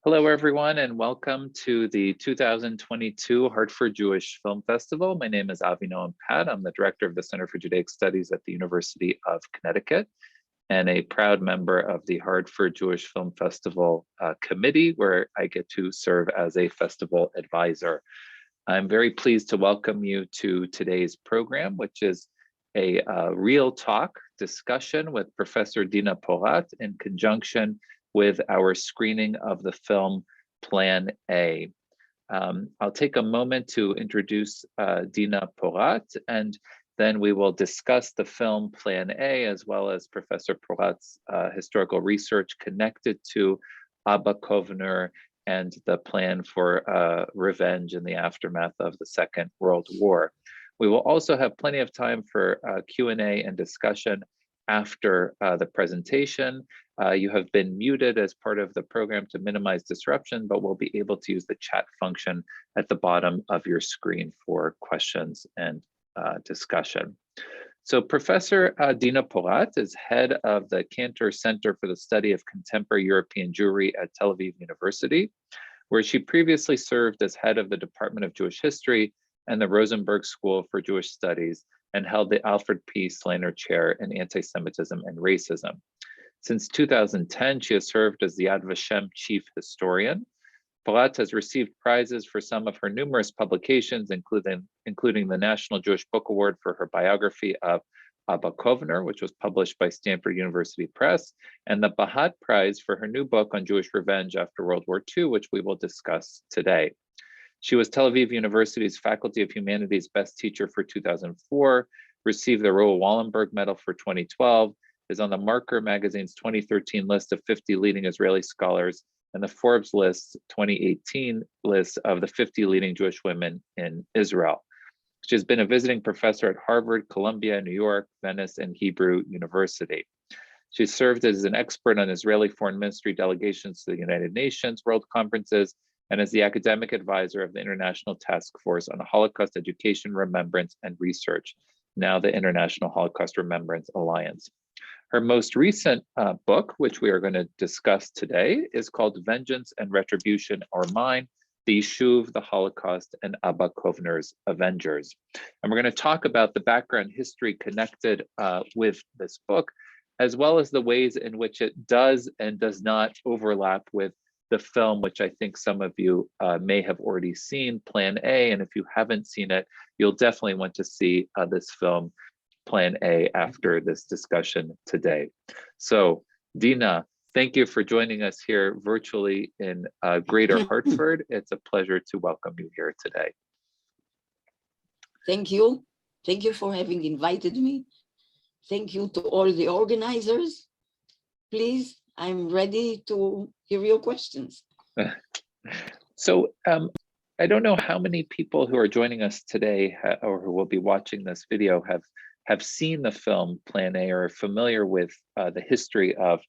Hello, everyone, and welcome to the 2022 Hartford Jewish Film Festival. My name is Avinoam Pat. I'm the director of the Center for Judaic Studies at the University of Connecticut and a proud member of the Hartford Jewish Film Festival committee, where I get to serve as a festival advisor. I'm very pleased to welcome you to today's program, which is a real talk discussion with Professor Dina Porat in conjunction with our screening of the film Plan A. I'll take a moment to introduce Dina Porat, and then we will discuss the film Plan A, as well as Professor Porat's historical research connected to Abba Kovner and the plan for revenge in the aftermath of the Second World War. We will also have plenty of time for Q&A and discussion after the presentation. You have been muted as part of the program to minimize disruption, but we'll be able to use the chat function at the bottom of your screen for questions and discussion. So Professor Dina Porat is head of the Kantor Center for the Study of Contemporary European Jewry at Tel Aviv University, where she previously served as head of the Department of Jewish History and the Rosenberg School for Jewish Studies, and held the Alfred P. Slaner Chair in Antisemitism and Racism. Since 2010, she has served as the Yad Vashem chief historian. Porat has received prizes for some of her numerous publications, including the National Jewish Book Award for her biography of Abba Kovner, which was published by Stanford University Press, and the Bahat Prize for her new book on Jewish revenge after World War II, which we will discuss today. She was Tel Aviv University's Faculty of Humanities Best Teacher for 2004, received the Raoul Wallenberg Medal for 2012, is on the Marker magazine's 2013 list of 50 leading Israeli scholars, and the Forbes list 2018 list of the 50 leading Jewish women in Israel. She has been a visiting professor at Harvard, Columbia, New York, Venice, and Hebrew University. She served as an expert on Israeli Foreign Ministry delegations to the United Nations World Conferences, and as the academic advisor of the International Task Force on Holocaust Education, Remembrance and Research, now the International Holocaust Remembrance Alliance. Her most recent book, which we are going to discuss today, is called Vengeance and Retribution Are Mine, the Yishuv, the Holocaust, and Abba Kovner's Avengers. And we're going to talk about the background history connected with this book, as well as the ways in which it does and does not overlap with the film, which I think some of you may have already seen, Plan A. And if you haven't seen it, you'll definitely want to see this film, Plan A, after this discussion today. So Dina, thank you for joining us here virtually in Greater Hartford. It's a pleasure to welcome you here today. Thank you. Thank you for having invited me. Thank you to all the organizers. Please, I'm ready to hear your questions. So I don't know how many people who are joining us today or who will be watching this video have seen the film Plan A or are familiar with the history of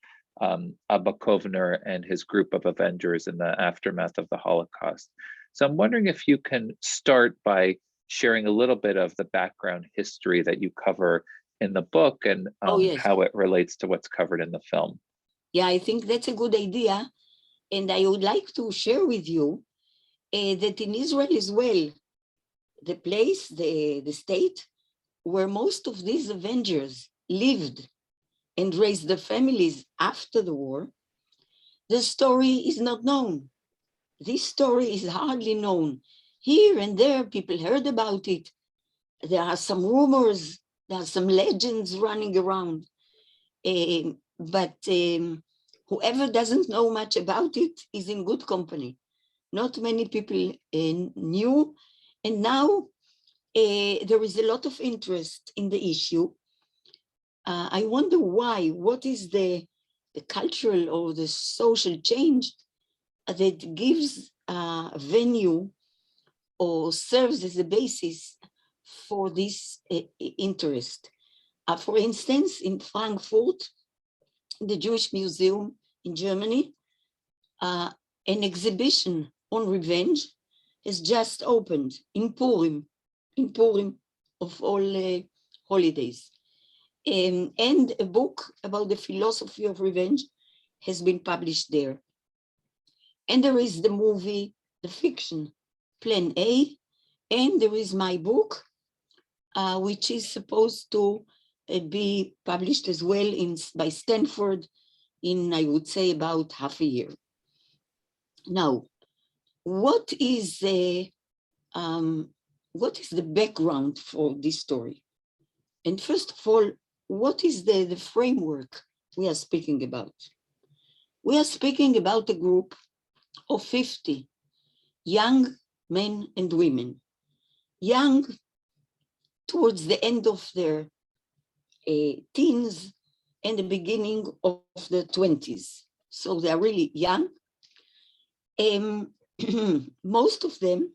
Abba Kovner and his group of Avengers in the aftermath of the Holocaust. So I'm wondering if you can start by sharing a little bit of the background history that you cover in the book and how it relates to what's covered in the film. Yeah, I think that's a good idea. And I would like to share with you that in Israel as well, the place, the state where most of these Avengers lived and raised their families after the war, the story is not known. This story is hardly known. Here and there, people heard about it. There are some rumors, there are some legends running around. But whoever doesn't know much about it is in good company. Not many people knew, and now there is a lot of interest in the issue. I wonder why. What is the cultural or the social change that gives a venue or serves as a basis for this interest? For instance, in Frankfurt, the Jewish Museum in Germany, an exhibition on revenge has just opened in Purim of all holidays. And a book about the philosophy of revenge has been published there. And there is the movie, the fiction, Plan A, and there is my book, which is supposed to be published as well by Stanford in, I would say, about half a year. Now, what is the background for this story? And first of all, what is the framework we are speaking about? We are speaking about a group of 50 young men and women, young towards the end of their teens and the beginning of the 20s. So they are really young. Most of them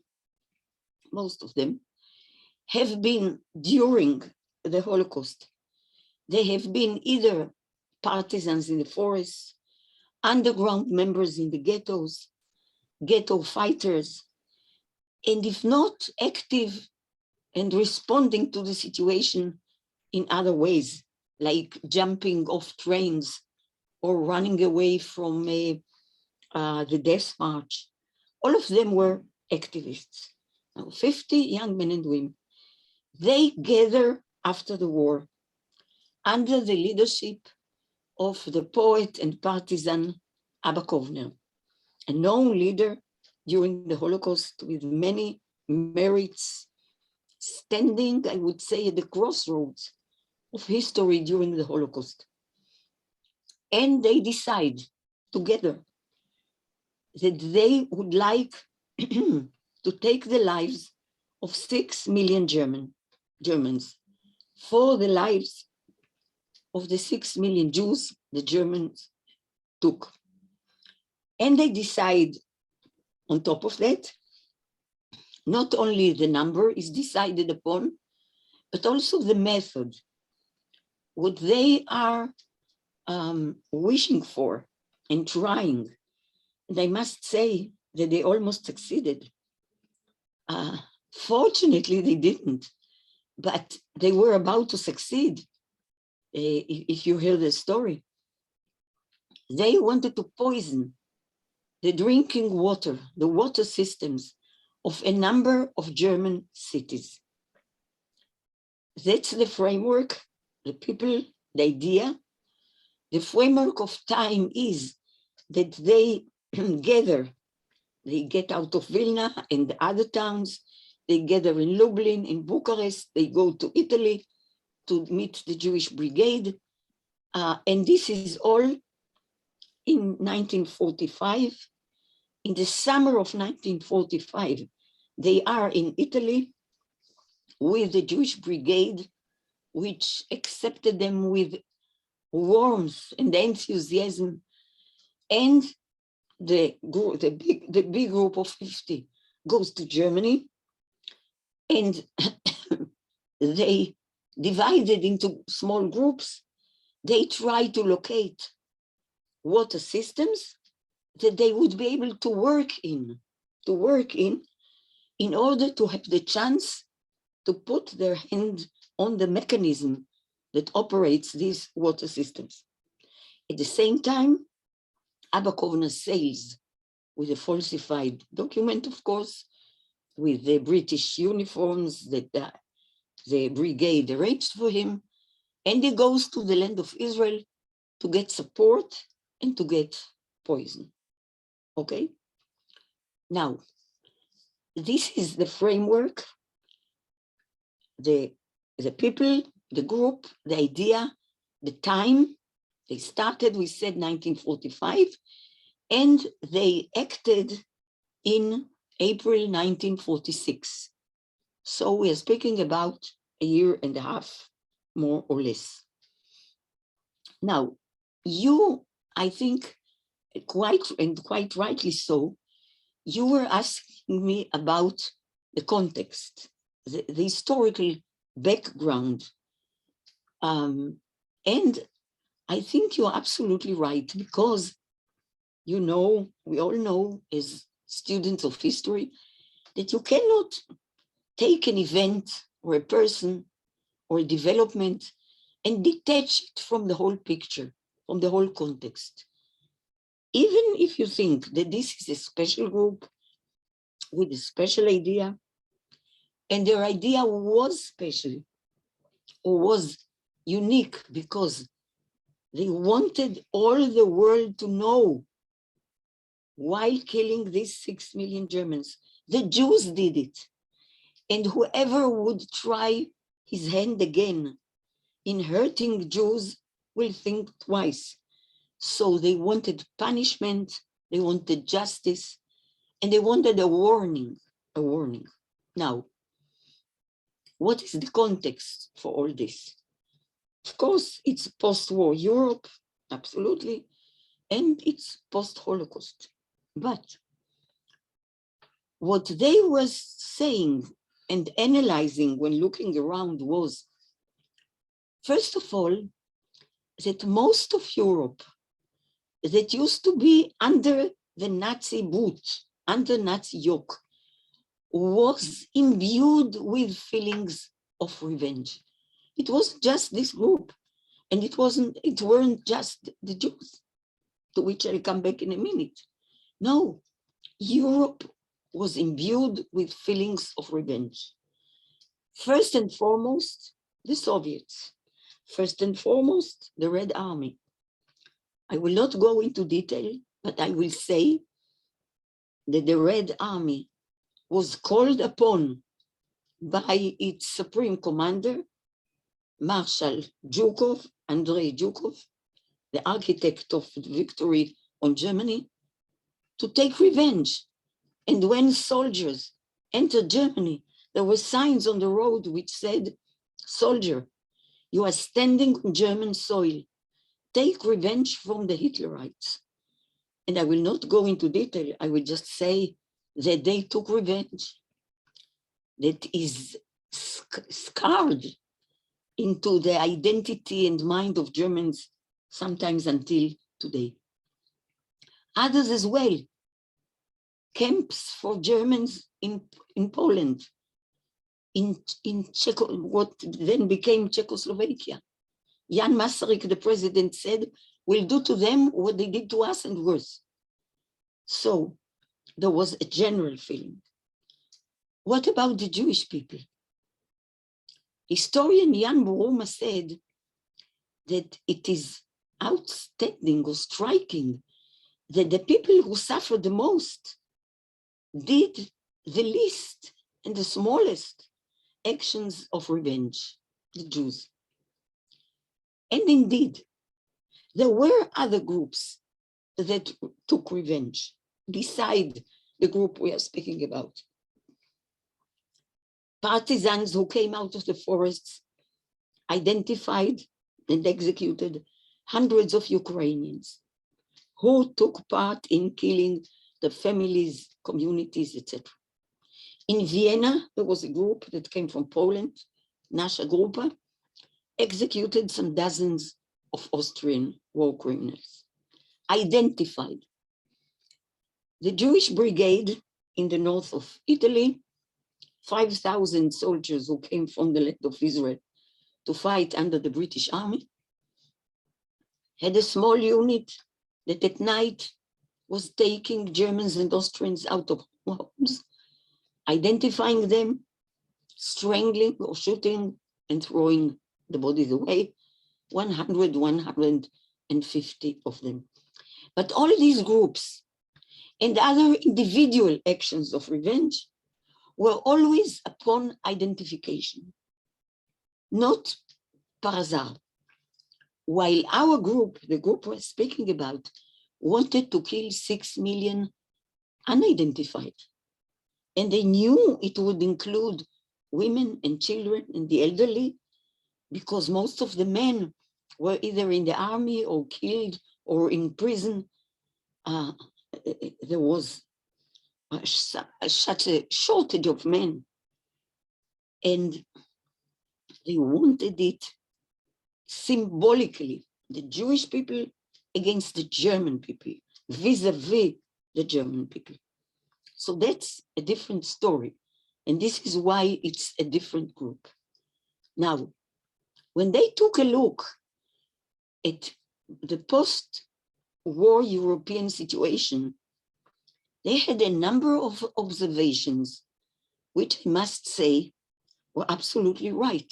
have been during the Holocaust. They have been either partisans in the forests, underground members in the ghettos, ghetto fighters, and if not, active and responding to the situation in other ways, like jumping off trains or running away from the Death March. All of them were activists. Now, 50 young men and women. They gather after the war under the leadership of the poet and partisan Abba Kovner, a known leader during the Holocaust with many merits, standing, I would say, at the crossroads of history during the Holocaust. And they decide together that they would like to take the lives of 6 million Germans for the lives of the 6 million Jews the Germans took. And they decide, on top of that, not only the number is decided upon, but also the method. What they are wishing for and trying. And I must say that they almost succeeded. Fortunately, they didn't, but they were about to succeed. If you hear the story, they wanted to poison the drinking water, the water systems of a number of German cities. That's the framework, the people, the idea. The framework of time is that they gather, they get out of Vilna and the other towns, they gather in Lublin, in Bucharest, they go to Italy to meet the Jewish Brigade. And this is all in 1945. In the summer of 1945, they are in Italy with the Jewish Brigade, which accepted them with warmth and enthusiasm. And the big group of 50 goes to Germany, and they divided into small groups. They try to locate water systems that they would be able to work in order to have the chance to put their hand on the mechanism that operates these water systems. At the same time, Abba Kovner sails with a falsified document, of course, with the British uniforms that the brigade arranged for him, and he goes to the land of Israel to get support and to get poison. Okay? Now, this is the framework, the people, the group, the idea, the time. They started, we said 1945, and they acted in April 1946. So we are speaking about a year and a half, more or less. Now, you, I think, quite rightly so, you were asking me about the context, the historical background. And I think you're absolutely right, because, you know, we all know as students of history that you cannot take an event or a person or a development and detach it from the whole picture, from the whole context. even if you think that this is a special group with a special idea, and their idea was special or was unique because they wanted all the world to know while killing these 6 million Germans. The Jews did it. And whoever would try his hand again in hurting Jews will think twice. So they wanted punishment, they wanted justice, and they wanted a warning, a warning. Now, what is the context for all this? Of course, it's post-war Europe, absolutely, and it's post-Holocaust. But what they were saying and analyzing when looking around was, first of all, that most of Europe that used to be under the Nazi boot, under Nazi yoke, was imbued with feelings of revenge. It wasn't just this group, and it weren't just the Jews, to which I'll come back in a minute. No, Europe was imbued with feelings of revenge. First and foremost, the Soviets. First and foremost, the Red Army. I will not go into detail, but I will say that the Red Army was called upon by its supreme commander, Marshal Zhukov, Andrei Zhukov, the architect of the victory on Germany, to take revenge. And when soldiers entered Germany, there were signs on the road which said, "Soldier, you are standing on German soil. Take revenge from the Hitlerites." And I will not go into detail. I will just say that they took revenge that is scarred into the identity and mind of Germans, sometimes until today. Others as well. Camps for Germans in Poland, in what then became Czechoslovakia. Jan Masaryk, the president, said, "We'll do to them what they did to us and worse." So there was a general feeling. What about the Jewish people? Historian Jan Boroma said that it is outstanding or striking that the people who suffered the most did the least and the smallest actions of revenge, the Jews. And indeed, there were other groups that took revenge beside the group we are speaking about. Partisans who came out of the forests identified and executed hundreds of Ukrainians who took part in killing the families, communities, etc. In Vienna, there was a group that came from Poland, Nasza Grupa, executed some dozens of Austrian war criminals, identified. The Jewish brigade in the north of Italy, 5,000 soldiers who came from the land of Israel to fight under the British Army, had a small unit that at night was taking Germans and Austrians out of homes, identifying them, strangling or shooting and throwing the bodies away, 100, 150 of them. But all these groups and other individual actions of revenge were always upon identification, not par hasard. While our group, the group we're speaking about, wanted to kill 6 million unidentified. And they knew it would include women and children and the elderly, because most of the men were either in the army or killed or in prison. There was such a shortage of men. And they wanted it symbolically, the Jewish people against the German people, vis-a-vis the German people. So that's a different story. And this is why it's a different group. Now, when they took a look at the post-war post-war European situation, they had a number of observations, which I must say were absolutely right.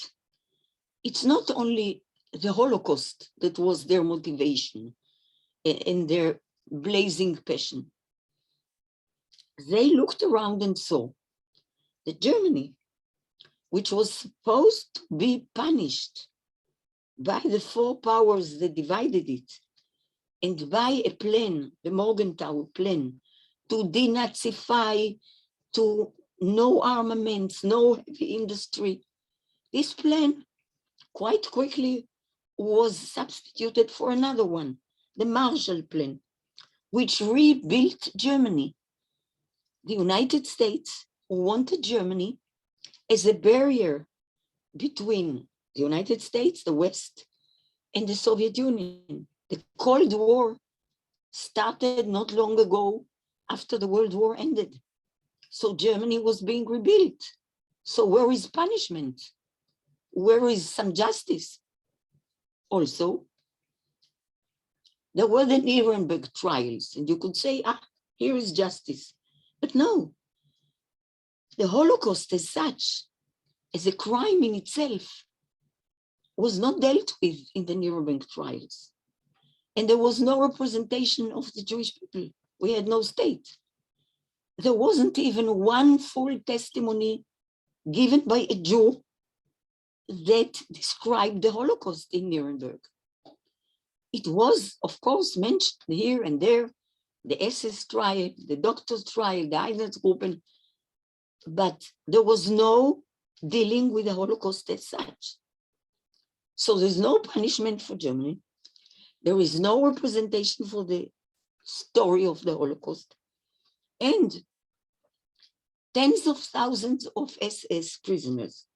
It's not only the Holocaust that was their motivation and their blazing passion. They looked around and saw that Germany, which was supposed to be punished by the four powers that divided it, and by a plan, the Morgenthau plan, to denazify, to no armaments, no heavy industry. This plan quite quickly was substituted for another one, the Marshall Plan, which rebuilt Germany. The United States wanted Germany as a barrier between the United States, the West, and the Soviet Union. The Cold War started not long ago after the World War ended. So Germany was being rebuilt. So where is punishment? Where is some justice? Also, there were the Nuremberg trials, and you could say, here is justice. But no, the Holocaust as such, as a crime in itself, was not dealt with in the Nuremberg trials. And there was no representation of the Jewish people. We had no state. There wasn't even one full testimony given by a Jew that described the Holocaust in Nuremberg. It was, of course, mentioned here and there, the SS trial, the doctor's trial, the Einsatzgruppen, but there was no dealing with the Holocaust as such. So there's no punishment for Germany. There is no representation for the story of the Holocaust. And tens of thousands of SS prisoners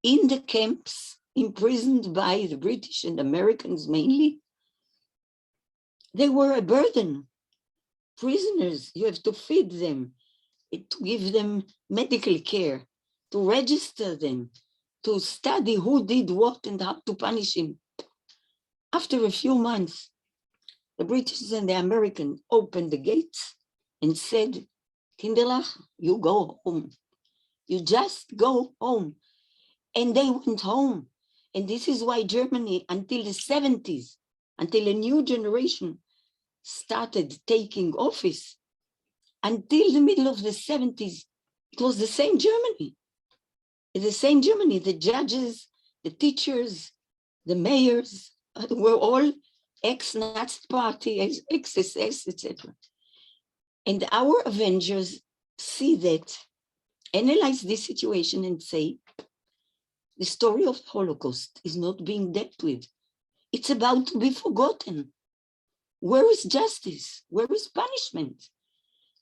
in the camps, imprisoned by the British and Americans mainly, they were a burden. Prisoners, you have to feed them, to give them medical care, to register them, to study who did what and how to punish him. After a few months, the British and the Americans opened the gates and said, Kinderlach, you go home. You just go home. And they went home. And this is why Germany, until the 70s, until a new generation started taking office, until the middle of the 70s, it was the same Germany. The same Germany, the judges, the teachers, the mayors were all ex-Nazi party, ex-SS, etc. And our Avengers see that, analyze this situation and say, the story of the Holocaust is not being dealt with. It's about to be forgotten. Where is justice? Where is punishment?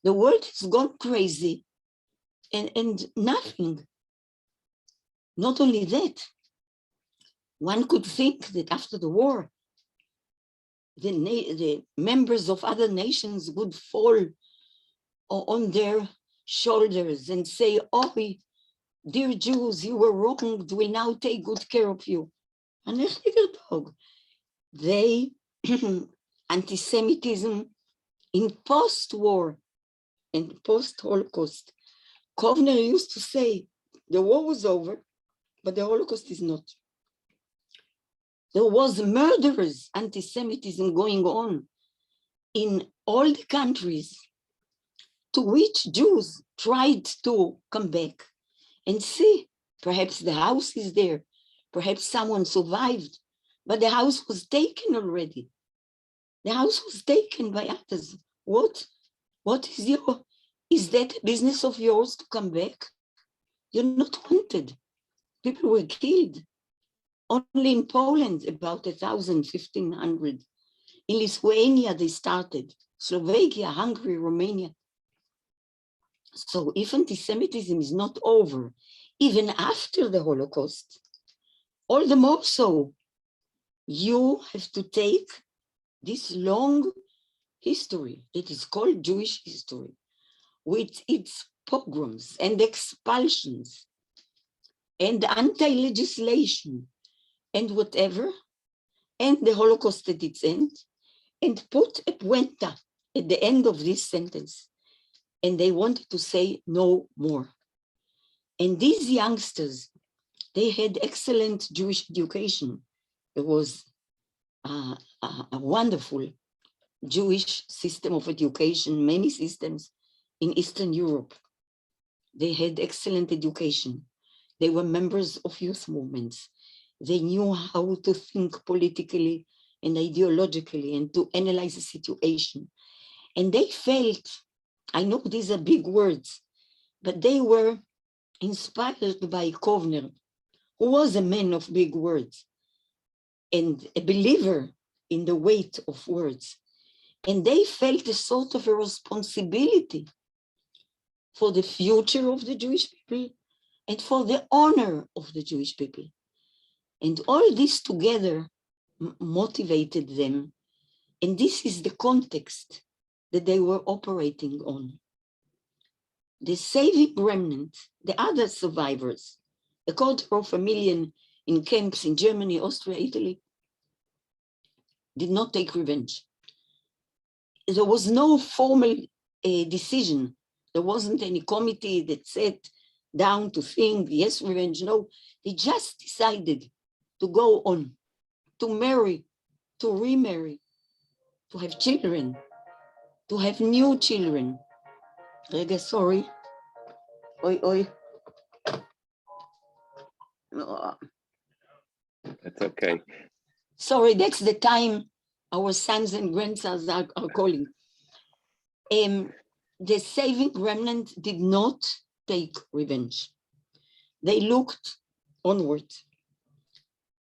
The world has gone crazy and nothing. Not only that, one could think that after the war, the members of other nations would fall on their shoulders and say, oh, dear Jews, you were wronged, we'll now take good care of you. And they, anti-Semitism in post-war and post-Holocaust, Kovner used to say, the war was over, but the Holocaust is not. There was murderous anti-Semitism going on in all the countries to which Jews tried to come back and see, perhaps the house is there, perhaps someone survived, but the house was taken already. The house was taken by others. What is that a business of yours to come back? You're not wanted. People were killed. Only in Poland, about 1,000, 1,500. In Lithuania, they started. Slovakia, Hungary, Romania. So if anti-Semitism is not over, even after the Holocaust, all the more so, you have to take this long history that is called Jewish history, with its pogroms and expulsions and anti-legislation and whatever, and the Holocaust at its end, and put a puenta at the end of this sentence. And they wanted to say no more. And these youngsters, they had excellent Jewish education. It was a wonderful Jewish system of education, many systems in Eastern Europe. They had excellent education. They were members of youth movements. They knew how to think politically and ideologically and to analyze the situation. And they felt, I know these are big words, but they were inspired by Kovner, who was a man of big words and a believer in the weight of words. And they felt a sort of a responsibility for the future of the Jewish people and for the honor of the Jewish people. And all this together motivated them. And this is the context that they were operating on. The saving remnant, the other survivors, a quarter of a million in camps in Germany, Austria, Italy, did not take revenge. There was no formal decision. There wasn't any committee that sat down to think, yes, revenge, no. They just decided to go on, to marry, to remarry, to have children, to have new children. Rega, sorry. Oi, oi. Oh. It's okay. Sorry, that's the time our sons and grandsons are calling. The saving remnant did not take revenge. They looked onward.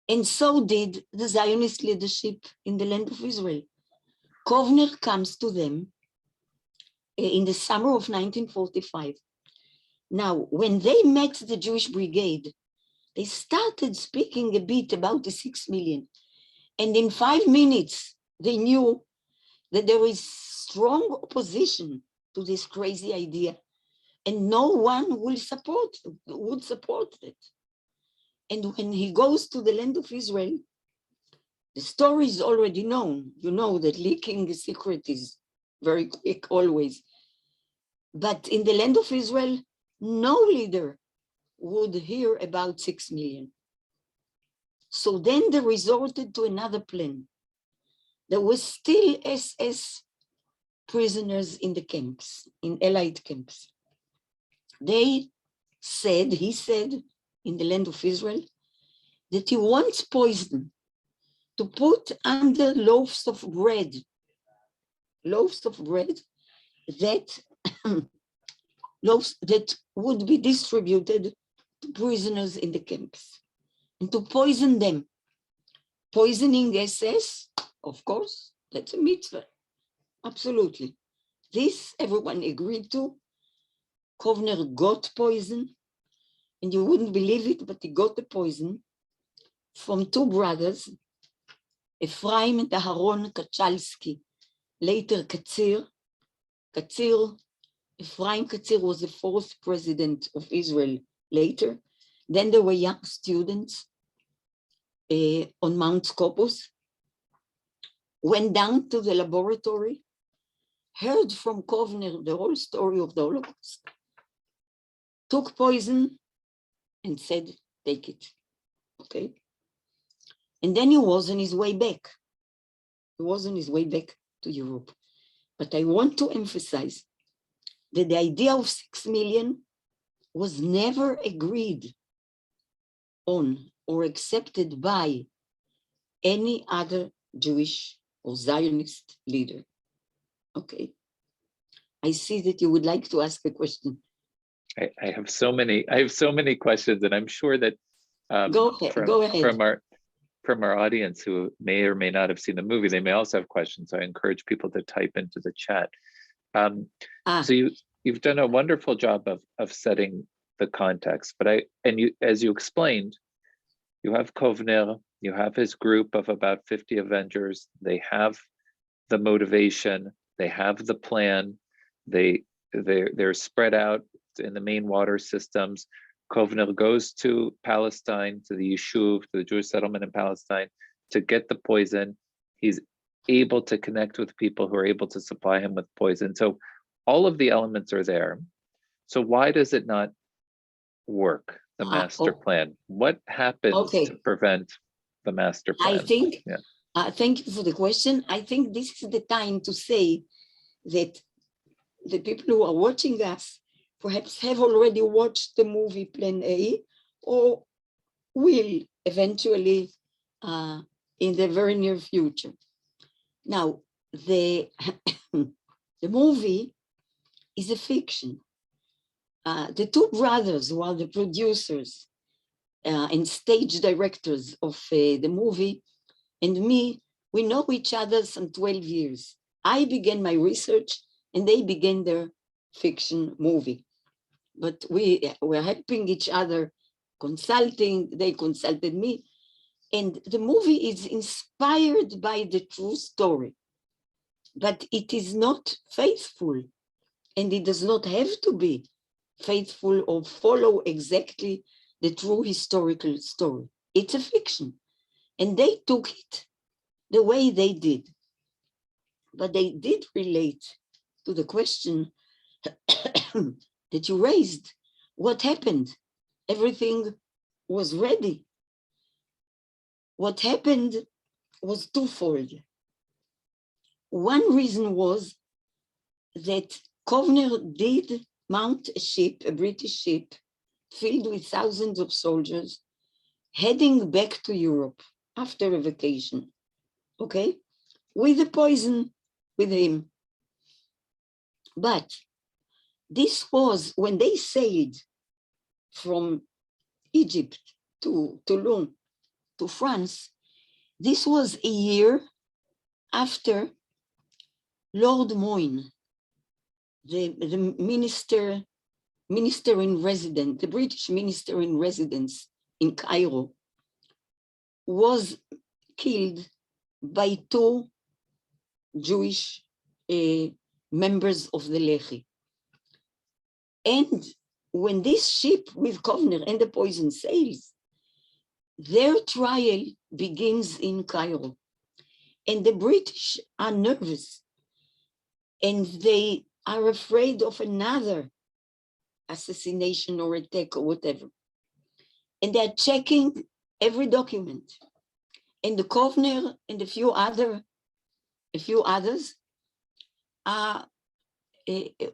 And so did the Zionist leadership in the land of Israel. Kovner comes to them in the summer of 1945. Now, when they met the Jewish Brigade, they started speaking a bit about the 6 million. And in 5 minutes, they knew that there is strong opposition to this crazy idea. And no one would support it. And when he goes to the land of Israel, the story is already known. You know that leaking a secret is very quick always. But in the land of Israel, no leader would hear about 6 million. So then they resorted to another plan. There was still SS prisoners in the camps, in Allied camps. He said, in the land of Israel, that he wants poison to put under loaves of bread that loaves that would be distributed to prisoners in the camps, and to poison them. Poisoning SS, of course, that's a mitzvah, absolutely. This everyone agreed to. Kovner got poison, and you wouldn't believe it, but he got the poison from 2 brothers, Ephraim and Aharon Kachalski, later Katzir. Ephraim Katzir was the 4th president of Israel later. Then there were young students on Mount Scopus, went down to the laboratory, heard from Kovner the whole story of the Holocaust, took poison and said, take it, okay? And then he was on his way back. He was on his way back to Europe. But I want to emphasize that the idea of 6 million was never agreed on or accepted by any other Jewish or Zionist leader. Okay. I see that you would like to ask a question. I have so many questions, and I'm sure that go ahead. From our audience who may or may not have seen the movie, they may also have questions. So I encourage people to type into the chat. So you've done a wonderful job of setting the context, but as you explained, you have Kovner, you have his group of about 50 Avengers. They have the motivation, they have the plan, they're spread out in the main water systems. Kovner goes to Palestine, to the Yishuv, to the Jewish settlement in Palestine, to get the poison. He's able to connect with people who are able to supply him with poison. So all of the elements are there. So why does it not work, the master plan? What happens to prevent the master plan? I think, thank you for the question. I think this is the time to say that the people who are watching us perhaps have already watched the movie Plan A, or will eventually in the very near future. Now, the movie is a fiction. The two brothers who are the producers and stage directors of the movie and me, we know each other some 12 years. I began my research and they began their fiction movie. But we were helping each other, consulting, they consulted me. And the movie is inspired by the true story, but it is not faithful, and it does not have to be faithful or follow exactly the true historical story. It's a fiction, and they took it the way they did. But they did relate to the question that you raised. What happened? Everything was ready. What happened was twofold. One reason was that Kovner did mount a ship, a British ship, filled with thousands of soldiers, heading back to Europe after a vacation, okay? With the poison with him. But this was when they sailed from Egypt to Toulon to France. This was a year after Lord Moyne, the minister in residence, the British minister in residence in Cairo, was killed by two Jewish members of the Lehi. And when this ship with Kovner and the poison sails, their trial begins in Cairo. And the British are nervous and they are afraid of another assassination or attack or whatever. And they're checking every document. And the Kovner and a few others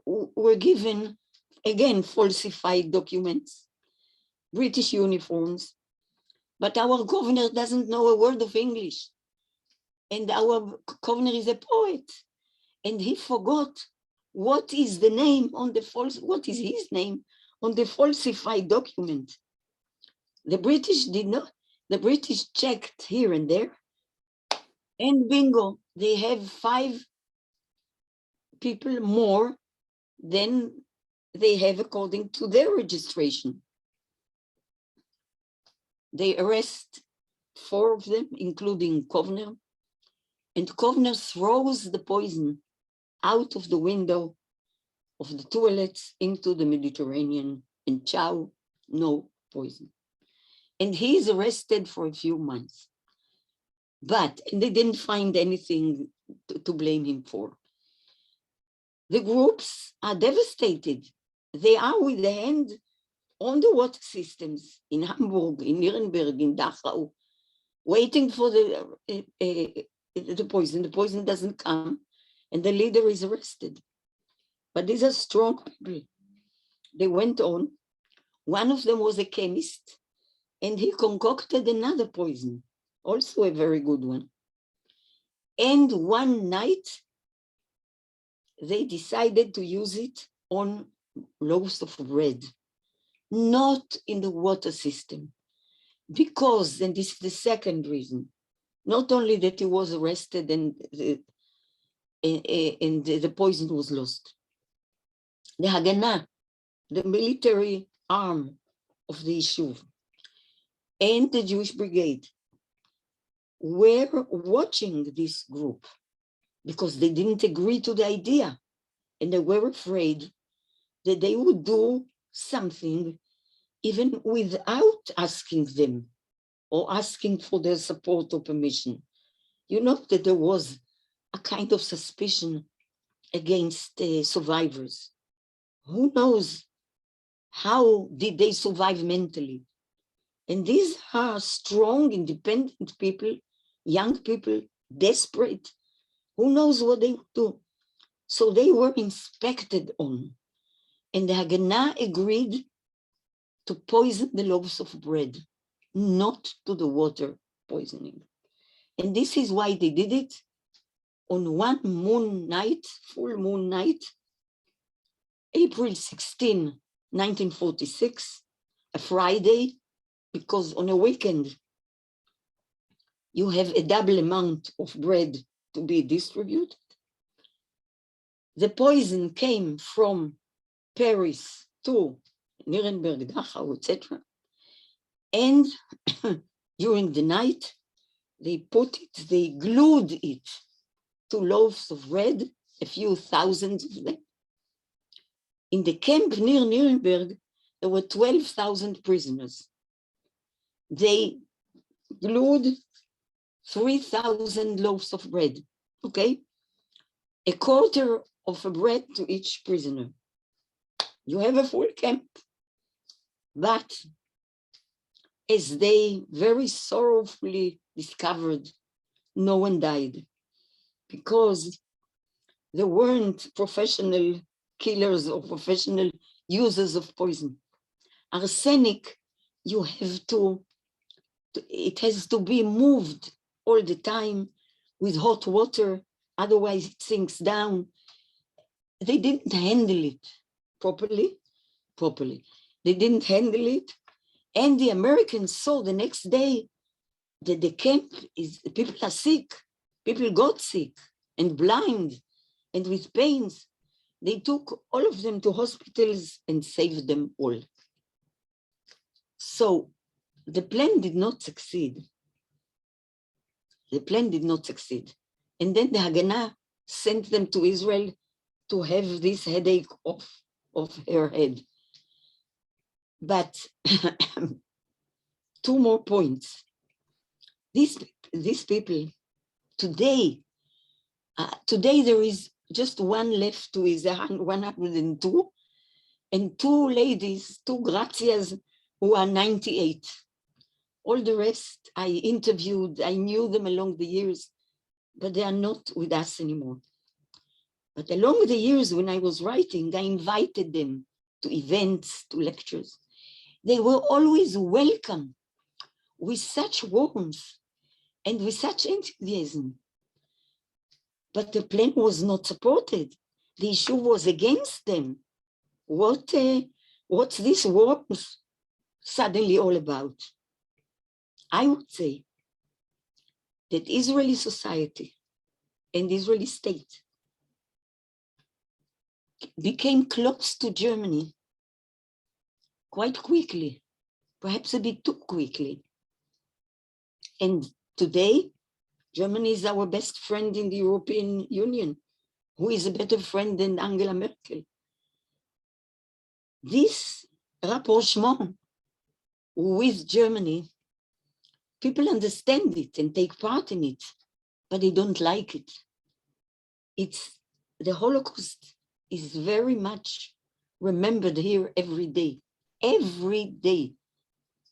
were given, again, falsified documents, British uniforms, but our Kovner doesn't know a word of English. And our Kovner is a poet, and he forgot what is the name on the what is his name on the falsified document. The British did not, the British checked here and there, and bingo, they have 5 people more than they have according to their registration. They arrest 4 of them, including Kovner, and Kovner throws the poison out of the window of the toilets into the Mediterranean, and ciao, no poison. And he is arrested for a few months. But they didn't find anything to blame him for. The groups are devastated. They are with the hand on the water systems in Hamburg, in Nuremberg, in Dachau, waiting for the poison. The poison doesn't come, and the leader is arrested. But these are strong people. They went on. One of them was a chemist, and he concocted another poison, also a very good one. And one night, they decided to use it on loaves of bread, not in the water system. Because, and this is the second reason, not only that he was arrested and the poison was lost. The Haganah, the military arm of the Yishuv, and the Jewish brigade were watching this group because they didn't agree to the idea, and they were afraid that they would do something even without asking them or asking for their support or permission. You know that there was a kind of suspicion against survivors. Who knows how did they survive mentally? And these are strong, independent people, young people, desperate. Who knows what they would do? So they were inspected on, and the Haganah agreed to poison the loaves of bread, not to the water poisoning. And this is why they did it on one moon night, full moon night, April 16, 1946, a Friday, because on a weekend, you have a double amount of bread to be distributed. The poison came from Paris to Nuremberg, Dachau, etc. And during the night, they glued it to loaves of bread, a few thousand of them. In the camp near Nuremberg, there were 12,000 prisoners. They glued 3,000 loaves of bread, okay? A quarter of a bread to each prisoner. You have a full camp. But as they very sorrowfully discovered, no one died because there weren't professional killers or professional users of poison. Arsenic, it has to be moved all the time with hot water, otherwise it sinks down. They didn't handle it properly. They didn't handle it. And the Americans saw the next day that the camp people are sick. People got sick and blind and with pains. They took all of them to hospitals and saved them all. So the plan did not succeed. And then the Haganah sent them to Israel to have this headache of her head. But 2 more points. These people, today there is just one left to is 102, and 2 ladies, 2 Grazias, who are 98. All the rest I interviewed, I knew them along the years, but they are not with us anymore. But along the years when I was writing, I invited them to events, to lectures. They were always welcome with such warmth and with such enthusiasm. But the plan was not supported. The issue was against them. What's this warmth suddenly all about? I would say that Israeli society and Israeli state became close to Germany quite quickly, perhaps a bit too quickly. And today, Germany is our best friend in the European Union. Who is a better friend than Angela Merkel? This rapprochement with Germany, people understand it and take part in it, but they don't like it. The Holocaust is very much remembered here every day. Every day.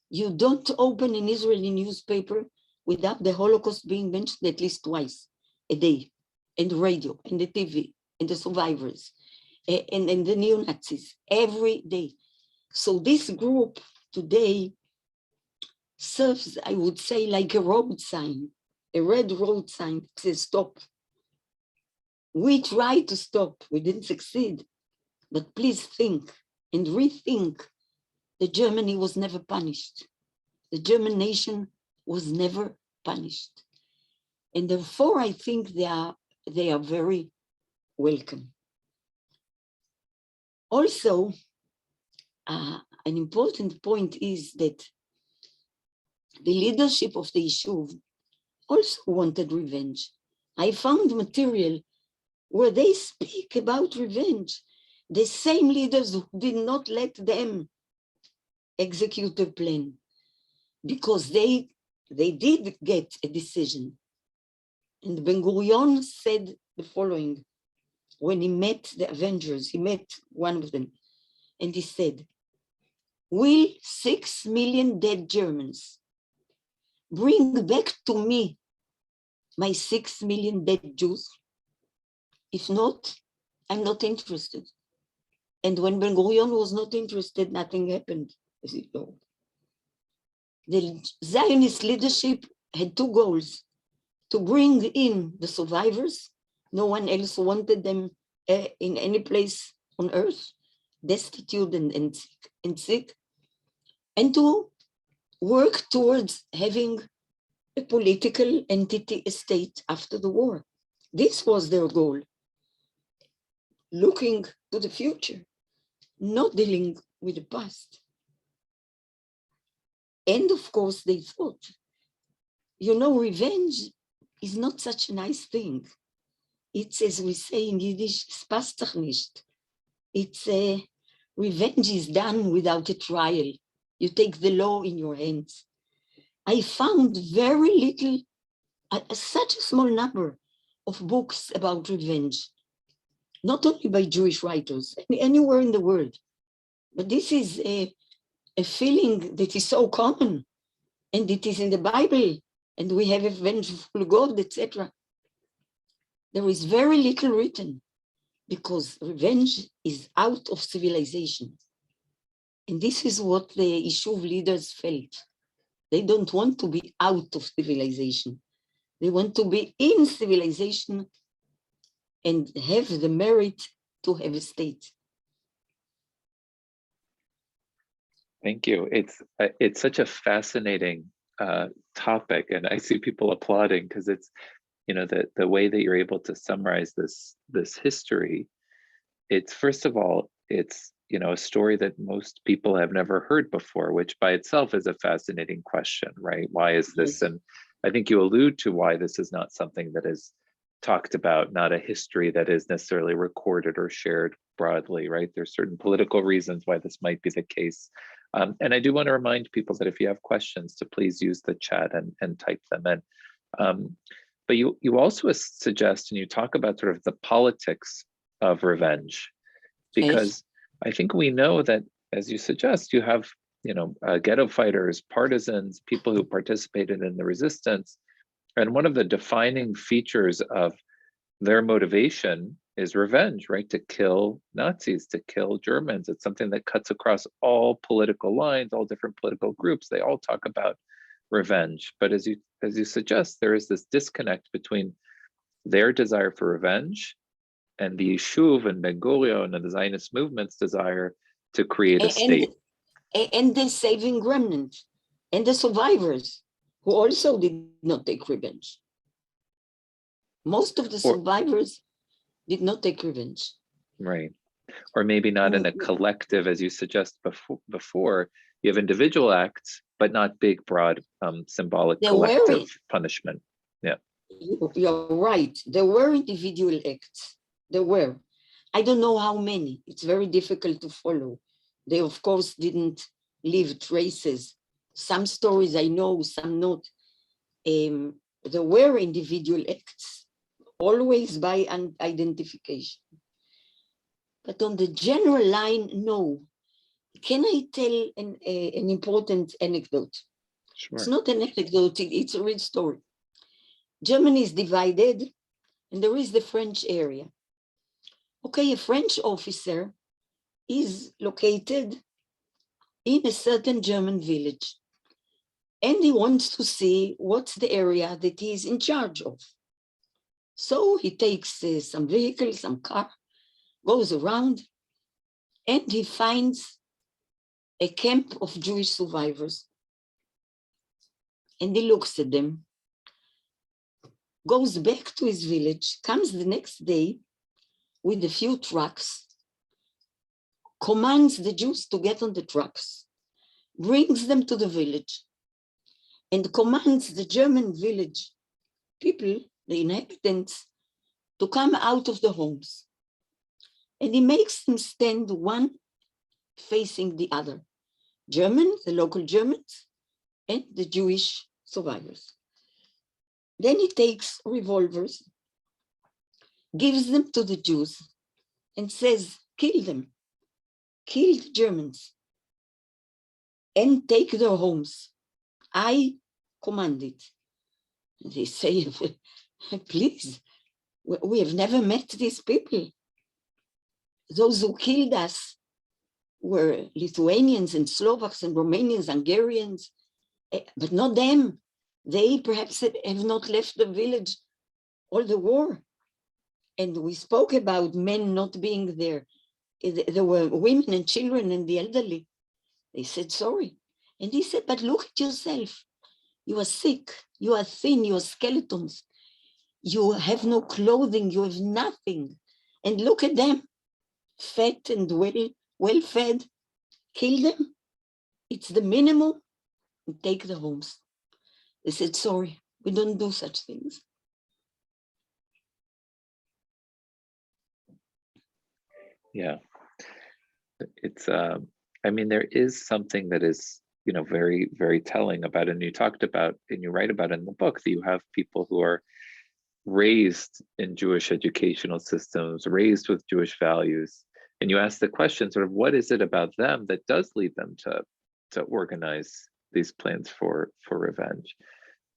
You don't open an Israeli newspaper without the Holocaust being mentioned at least twice a day, and the radio, and the TV, and the survivors, and the neo-Nazis, every day. So this group today serves, I would say, like a road sign, a red road sign that says stop. We tried to stop, we didn't succeed, but please think and rethink that Germany was never punished. The German nation was never punished. And therefore, I think they are very welcome. Also, an important point is that the leadership of the Yishuv also wanted revenge. I found material where they speak about revenge. The same leaders who did not let them execute the plan, because they did get a decision. And Ben-Gurion said the following. When he met the Avengers, he met one of them, and he said, "Will 6 million dead Germans bring back to me my 6 million dead Jews? If not, I'm not interested." And when Ben-Gurion was not interested, nothing happened, as you know. The Zionist leadership had two goals: to bring in the survivors. No one else wanted them in any place on earth, destitute and sick, and to work towards having a political entity, a state after the war. This was their goal, looking to the future, not dealing with the past. And of course, they thought, revenge is not such a nice thing. It's, as we say in Yiddish, es passt doch nicht. It's revenge is done without a trial. You take the law in your hands. I found very little, such a small number of books about revenge, not only by Jewish writers, anywhere in the world. But this is a feeling that is so common, and it is in the Bible, and we have a vengeful God, etc. There is very little written, because revenge is out of civilization. And this is what the Yishuv leaders felt. They don't want to be out of civilization. They want to be in civilization and have the merit to have a state. Thank you. It's such a fascinating topic, and I see people applauding because it's, the way that you're able to summarize this history. It's, first of all, it's a story that most people have never heard before, which by itself is a fascinating question, right? Why is this? And I think you allude to why this is not something that is talked about, not a history that is necessarily recorded or shared broadly, right? There's certain political reasons why this might be the case. And I do want to remind people that if you have questions, to please use the chat and type them in. But you also suggest, and you talk about sort of the politics of revenge, because I think we know that, as you suggest, you have, ghetto fighters, partisans, people who participated in the resistance. And one of the defining features of their motivation is revenge, right? To kill Nazis, to kill Germans. It's something that cuts across all political lines, all different political groups. They all talk about revenge. But as you suggest, there is this disconnect between their desire for revenge and the Yishuv and Ben-Gurion and the Zionist movement's desire to create a state. And the saving remnant and the survivors who also did not take revenge. Most of the survivors did not take revenge. Right. Or maybe not in a collective, as you suggest before. You have individual acts, but not big, broad, symbolic collective punishment. Yeah. You're right. There were individual acts. There were. I don't know how many. It's very difficult to follow. They, of course, didn't leave traces. Some stories I know, some not. There were individual acts, always by identification. But on the general line, no. Can I tell an important anecdote? Sure. It's not an anecdote, it's a real story. Germany is divided, and there is the French area. Okay, a French officer is located in a certain German village, and he wants to see what's the area that he is in charge of. So he takes some vehicle, some car, goes around, and he finds a camp of Jewish survivors. And he looks at them, goes back to his village, comes the next day with a few trucks, commands the Jews to get on the trucks, brings them to the village, and commands the German village people, the inhabitants, to come out of the homes. And he makes them stand one facing the other, Germans, the local Germans, and the Jewish survivors. Then he takes revolvers gives them to the Jews and says, kill them, kill the Germans, and take their homes. I command it. They say, please, we have never met these people. Those who killed us were Lithuanians and Slovaks and Romanians, Hungarians, but not them. They perhaps have not left the village all the war. And we spoke about men not being there. There were women and children and the elderly. They said, sorry. And he said, but look at yourself. You are sick, you are thin, you are skeletons. You have no clothing, you have nothing. And look at them, fat and well fed. Kill them. It's the minimum. And take the homes. They said, sorry, we don't do such things. Yeah, it's, I mean, there is something that is, you know, very, very telling about, and you talked about, and you write about in the book, that you have people who are raised in Jewish educational systems, raised with Jewish values, and you ask the question, sort of, what is it about them that does lead them to organize these plans for revenge?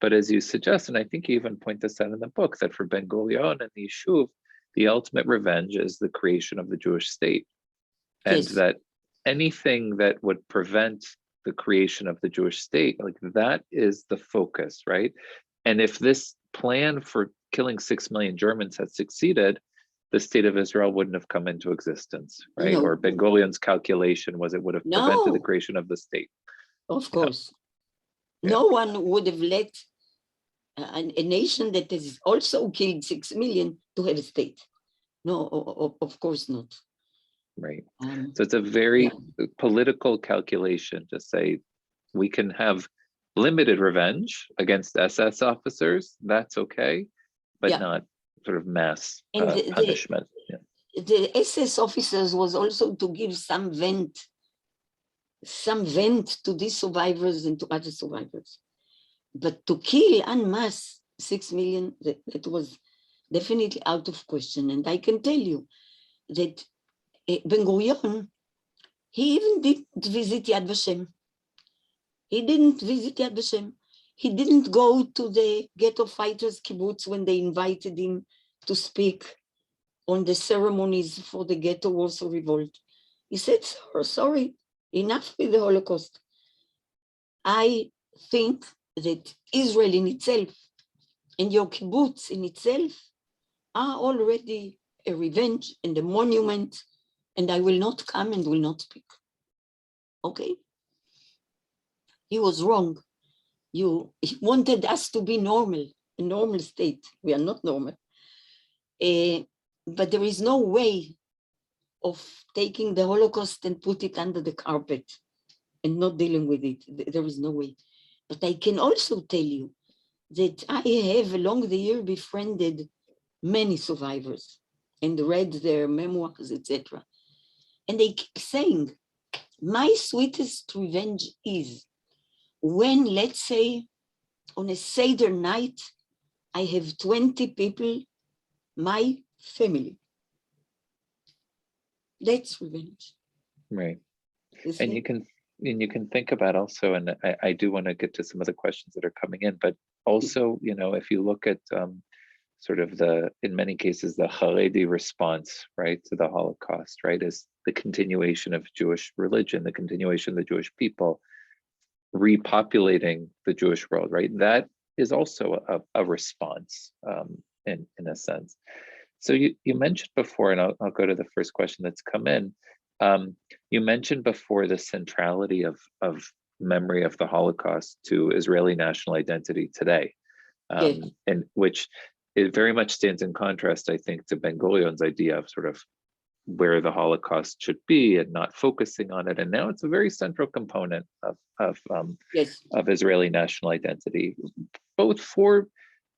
But as you suggest, and I think you even point this out in the book, that for Ben-Gurion and the Yishuv, the ultimate revenge is the creation of the Jewish state. And Yes. that anything that would prevent the creation of the Jewish state, like that is the focus, right? And if this plan for killing 6 million Germans had succeeded, the state of Israel wouldn't have come into existence, right? No. Or Ben-Gurion's calculation was it would have prevented the creation of the state. Of course. Yeah. No one would have let a nation that has also killed 6 million to have a state. No, of course not. Right. So it's a very political calculation to say we can have limited revenge against SS officers, that's okay, but not sort of mass punishment. The SS officers was also to give some vent to these survivors and to other survivors. But to kill en masse 6 million, that was definitely out of question. And I can tell you that Ben-Gurion, he even didn't visit Yad Vashem. He didn't visit Yad Vashem. He didn't go to the ghetto fighters kibbutz when they invited him to speak on the ceremonies for the ghetto Warsaw Revolt. He said, sorry, enough with the Holocaust. I think that Israel in itself and your kibbutz in itself are already a revenge and a monument, and I will not come and will not speak. Okay? He was wrong. He wanted us to be normal, a normal state. We are not normal. But there is no way of taking the Holocaust and put it under the carpet and not dealing with it. There is no way. But I can also tell you that I have along the year befriended many survivors and read their memoirs, etc. And they keep saying, my sweetest revenge is when, let's say, on a Seder night, I have 20 people, my family. That's revenge. Right. And you can think about also, and I do want to get to some of the questions that are coming in, but also, you know, if you look at sort of in many cases, the Haredi response, right, to the Holocaust, right, is the continuation of Jewish religion, the continuation of the Jewish people, repopulating the Jewish world, right? That is also a response in a sense. So you mentioned before, and I'll go to the first question that's come in. You mentioned before the centrality of memory of the Holocaust to Israeli national identity today, and which it very much stands in contrast, I think, to Ben-Gurion's idea of sort of where the Holocaust should be and not focusing on it. And now it's a very central component of Israeli national identity, both for,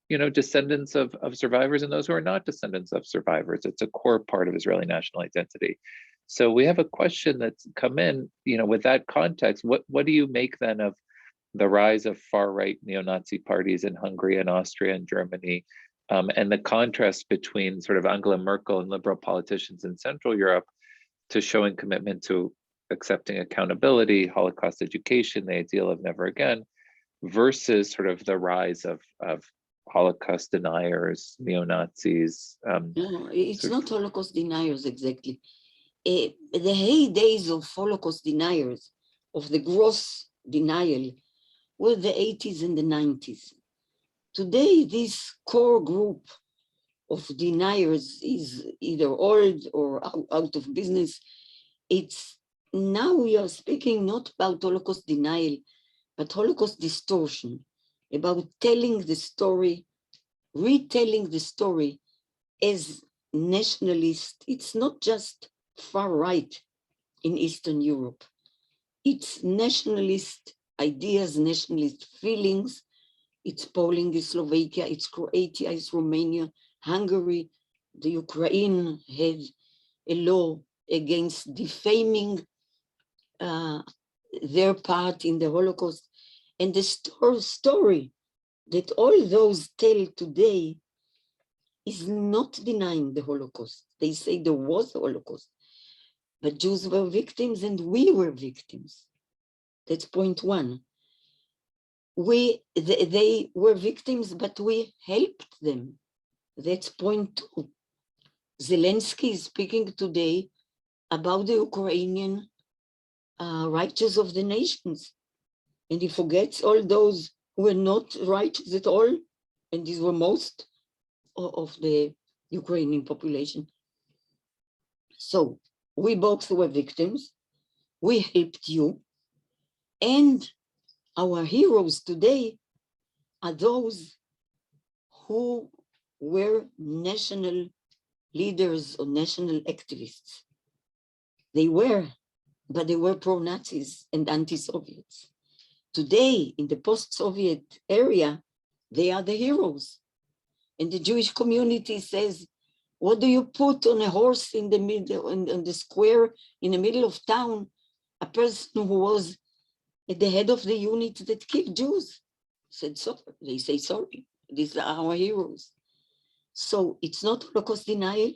you know, descendants of survivors and those who are not descendants of survivors. It's a core part of Israeli national identity. So we have a question that's come in, you know, with that context, what do you make then of the rise of far-right neo-Nazi parties in Hungary and Austria and Germany, and the contrast between sort of Angela Merkel and liberal politicians in Central Europe to showing commitment to accepting accountability, Holocaust education, the ideal of never again, versus sort of the rise of Holocaust deniers, neo-Nazis. No, it's not Holocaust deniers exactly. The heydays of Holocaust deniers, of the gross denial, were the 80s and the 90s. Today, this core group of deniers is either old or out of business. It's now we are speaking not about Holocaust denial, but Holocaust distortion, about telling the story, retelling the story as nationalist. It's not just far right in Eastern Europe. It's nationalist ideas, nationalist feelings. It's Poland, it's Slovakia, it's Croatia, it's Romania, Hungary. The Ukraine had a law against defaming their part in the Holocaust. And the story that all those tell today is not denying the Holocaust. They say there was a Holocaust, but Jews were victims and we were victims. That's point one. They were victims, but we helped them. That's point two. Zelensky is speaking today about the Ukrainian righteous of the nations. And he forgets all those who were not righteous at all. And these were most of the Ukrainian population. So we both were victims. We helped you. And our heroes today are those who were national leaders or national activists. They were, but they were pro-Nazis and anti-Soviets. Today, in the post-Soviet area, they are the heroes. And the Jewish community says, what do you put on a horse in the middle, in the square, in the middle of town, a person who was at the head of the unit that killed Jews? Said sorry. They say sorry. These are our heroes. So it's not Holocaust denial.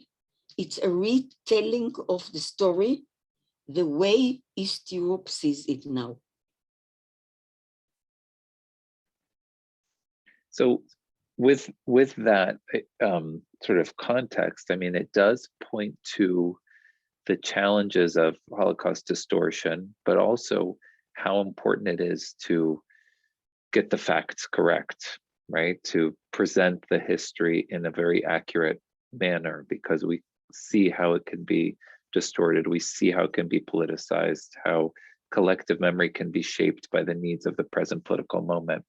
It's a retelling of the story the way East Europe sees it now. So with that sort of context, I mean, it does point to the challenges of Holocaust distortion, but also how important it is to get the facts correct, right? To present the history in a very accurate manner, because we see how it can be distorted. We see how it can be politicized, how collective memory can be shaped by the needs of the present political moment.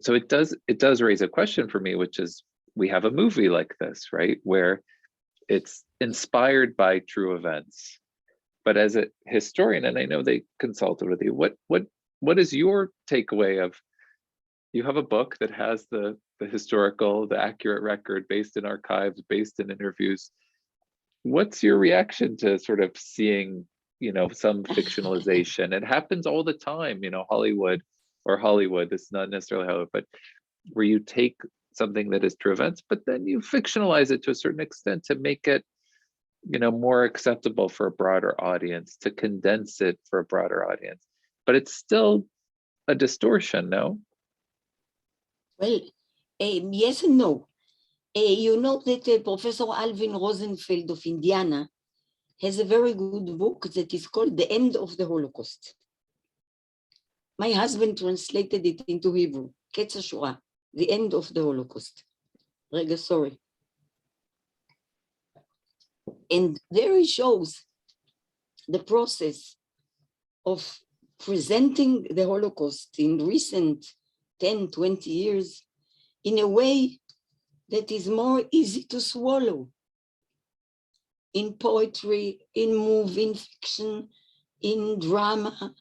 So it does raise a question for me, which is, we have a movie like this, right, where it's inspired by true events. But as a historian, and I know they consulted with you, what is your takeaway of, you have a book that has the historical, the accurate record based in archives, based in interviews. What's your reaction to sort of seeing, some fictionalization? It happens all the time, Hollywood, this is not necessarily Hollywood, but where you take something that is true events, but then you fictionalize it to a certain extent to make it, more acceptable for a broader audience, to condense it for a broader audience. But it's still a distortion, no? Well, yes and no. You know that Professor Alvin Rosenfeld of Indiana has a very good book that is called The End of the Holocaust. My husband translated it into Hebrew, Ketz HaShoah, The End of the Holocaust. Rega, sorry. And there he shows the process of presenting the Holocaust in recent 10, 20 years in a way that is more easy to swallow. In poetry, in movie, in fiction, in drama,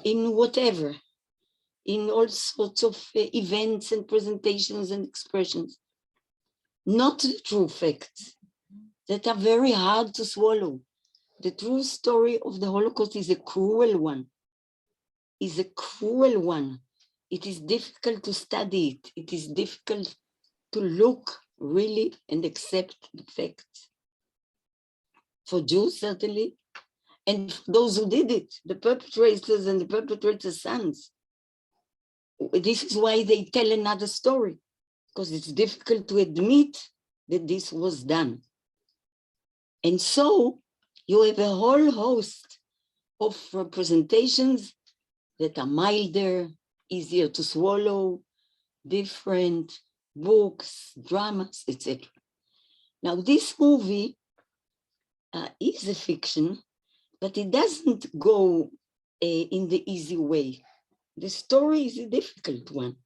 in whatever, in all sorts of events and presentations and expressions. Not the true facts that are very hard to swallow. The true story of the Holocaust is a cruel one. It is difficult to study it. It is difficult to look really and accept the facts. For Jews, certainly, and for those who did it, the perpetrators and the perpetrators' sons. This is why they tell another story, because it's difficult to admit that this was done. And so you have a whole host of representations that are milder, easier to swallow, different books, dramas, etc. Now, this movie is a fiction, but it doesn't go in the easy way. The story is a difficult one.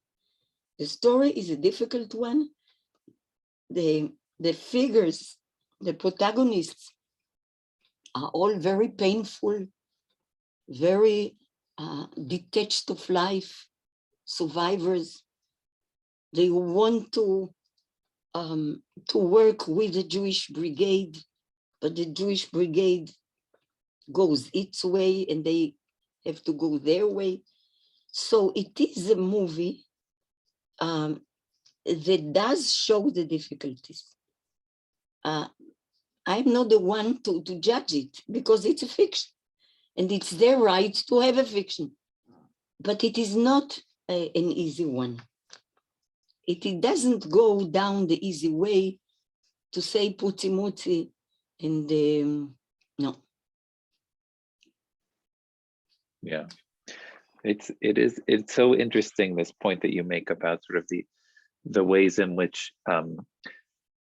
The story is a difficult one. The figures, the protagonists are all very painful, very detached of life, survivors. They want to work with the Jewish brigade, but the Jewish brigade goes its way and they have to go their way. So it is a movie that does show the difficulties. I'm not the one to judge it because it's a fiction and it's their right to have a fiction, but it is not an easy one. It doesn't go down the easy way to say puti muti and no. Yeah, it's so interesting, this point that you make about sort of the ways in which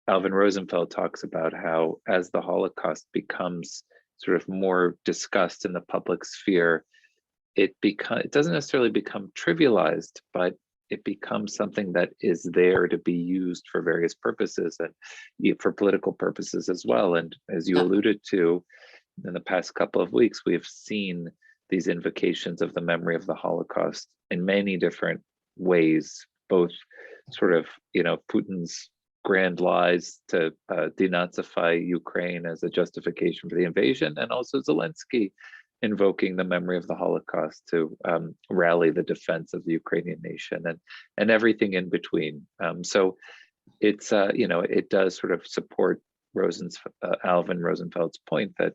Alvin Rosenfeld talks about how as the Holocaust becomes sort of more discussed in the public sphere, it doesn't necessarily become trivialized, but it becomes something that is there to be used for various purposes and for political purposes as well. And as you alluded to, in the past couple of weeks, we have seen these invocations of the memory of the Holocaust in many different ways, both sort of, Putin's grand lies to denazify Ukraine as a justification for the invasion, and also Zelensky invoking the memory of the Holocaust to rally the defense of the Ukrainian nation and everything in between. So it's, it does sort of support Alvin Rosenfeld's point that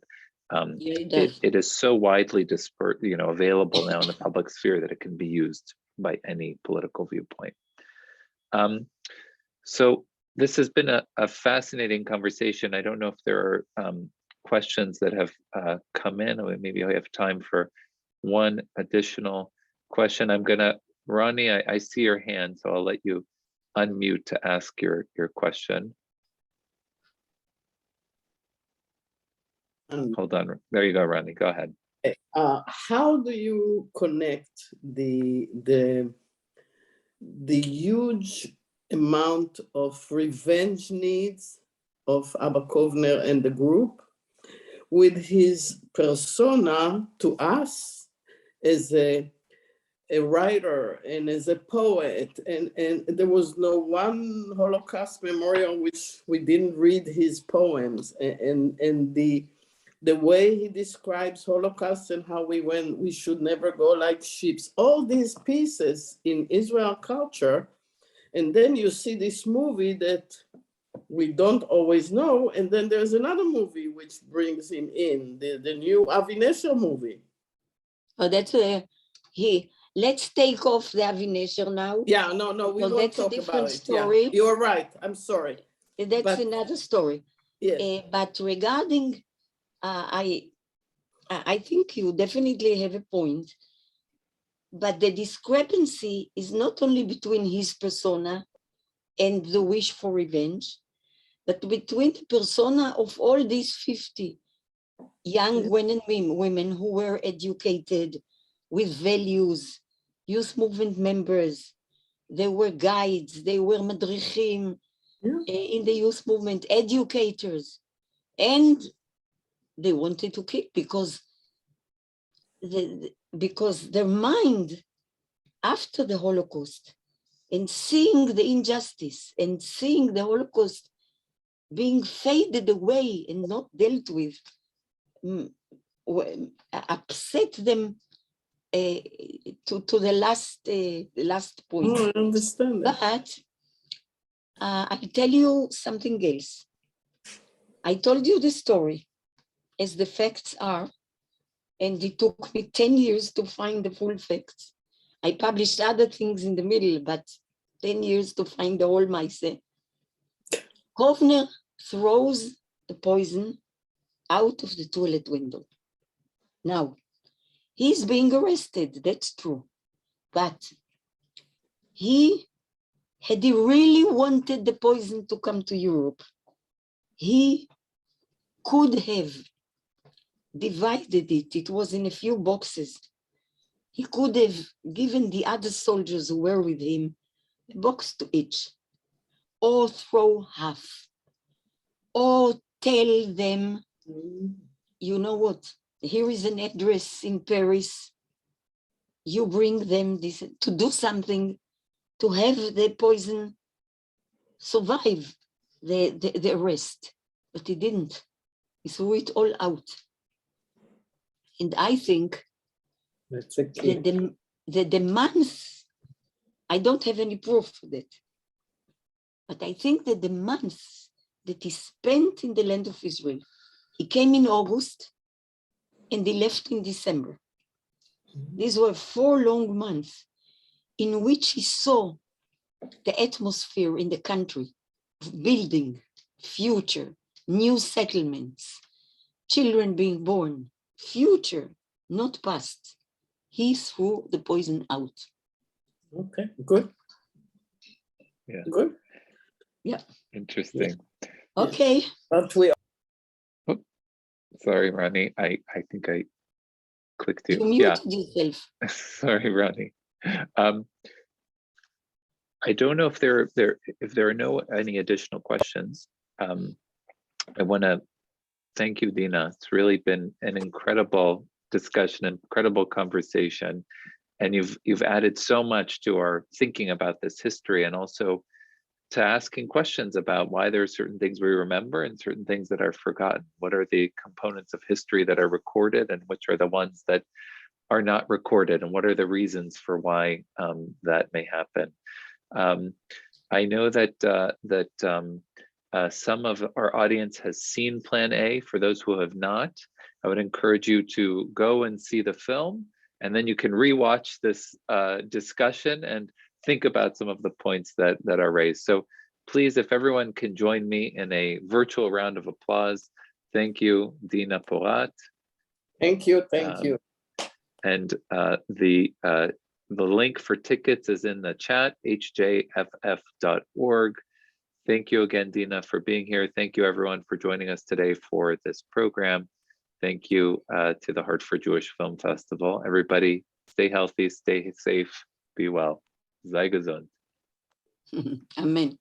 it is so widely dispersed, available now in the public sphere that it can be used by any political viewpoint. So this has been a fascinating conversation. I don't know if there are questions that have come in, or maybe I have time for one additional question. Ronnie, I see your hand, so I'll let you unmute to ask your question. Hold on, there you go, Ronnie, go ahead. How do you connect the huge amount of revenge needs of Abba Kovner and the group with his persona to us as a writer and as a poet? And there was no one Holocaust memorial which we didn't read his poems, and the way he describes Holocaust and how we should never go like sheep, all these pieces in Israel culture. And then you see this movie that we don't always know. And then there's another movie which brings him in, the new Avi Nesher movie. Oh, that's let's take off the Avi Nesher now. Yeah, no, we won't talk about it. Story. Yeah, you're right. I'm sorry. That's another story. Yes. But regarding, I think you definitely have a point. But the discrepancy is not only between his persona and the wish for revenge, but between the persona of all these 50 young women who were educated with values, youth movement members. They were guides, they were madrichim in the youth movement, educators, and they wanted to kill because their mind after the Holocaust and seeing the injustice and seeing the Holocaust being faded away and not dealt with upset them to the last point. I understand that. But I'll tell you something else. I told you the story as the facts are, and it took me 10 years to find the full facts. I published other things in the middle, but 10 years to find the whole myself. Kovner throws the poison out of the toilet window. Now, he's being arrested, that's true. But had he really wanted the poison to come to Europe, he could have divided it. It was in a few boxes. He could have given the other soldiers who were with him a box to each, or throw half, or tell them, you know what, here is an address in Paris. You bring them this to do something, to have the poison survive the arrest. But he didn't. He threw it all out. And I think That's a key. the months, I don't have any proof for that, but I think that the months that he spent in the land of Israel, he came in August and he left in December. These were 4 long months in which he saw the atmosphere in the country, building, future, new settlements, children being born, future, not past. He threw the poison out. Okay, good. Yeah. Good. Yeah. Interesting. Okay. But we Sorry, Ronnie. I think I clicked you. You muted yourself. Sorry, Ronnie. I don't know if there are any additional questions. I want to thank you, Dina. It's really been an incredible discussion, incredible conversation, and you've added so much to our thinking about this history, and also to asking questions about why there are certain things we remember and certain things that are forgotten. What are the components of history that are recorded, and which are the ones that are not recorded, and what are the reasons for why that may happen? I know that some of our audience has seen Plan A. For those who have not, I would encourage you to go and see the film, and then you can rewatch this discussion and think about some of the points that are raised. So please, if everyone can join me in a virtual round of applause. Thank you, Dina Porat. thank you. And the link for tickets is in the chat, hjff.org. Thank you again, Dina, for being here. Thank you, everyone, for joining us today for this program. Thank you to the Hartford Jewish Film Festival. Everybody, stay healthy, stay safe, be well. Sei gesund. Amen.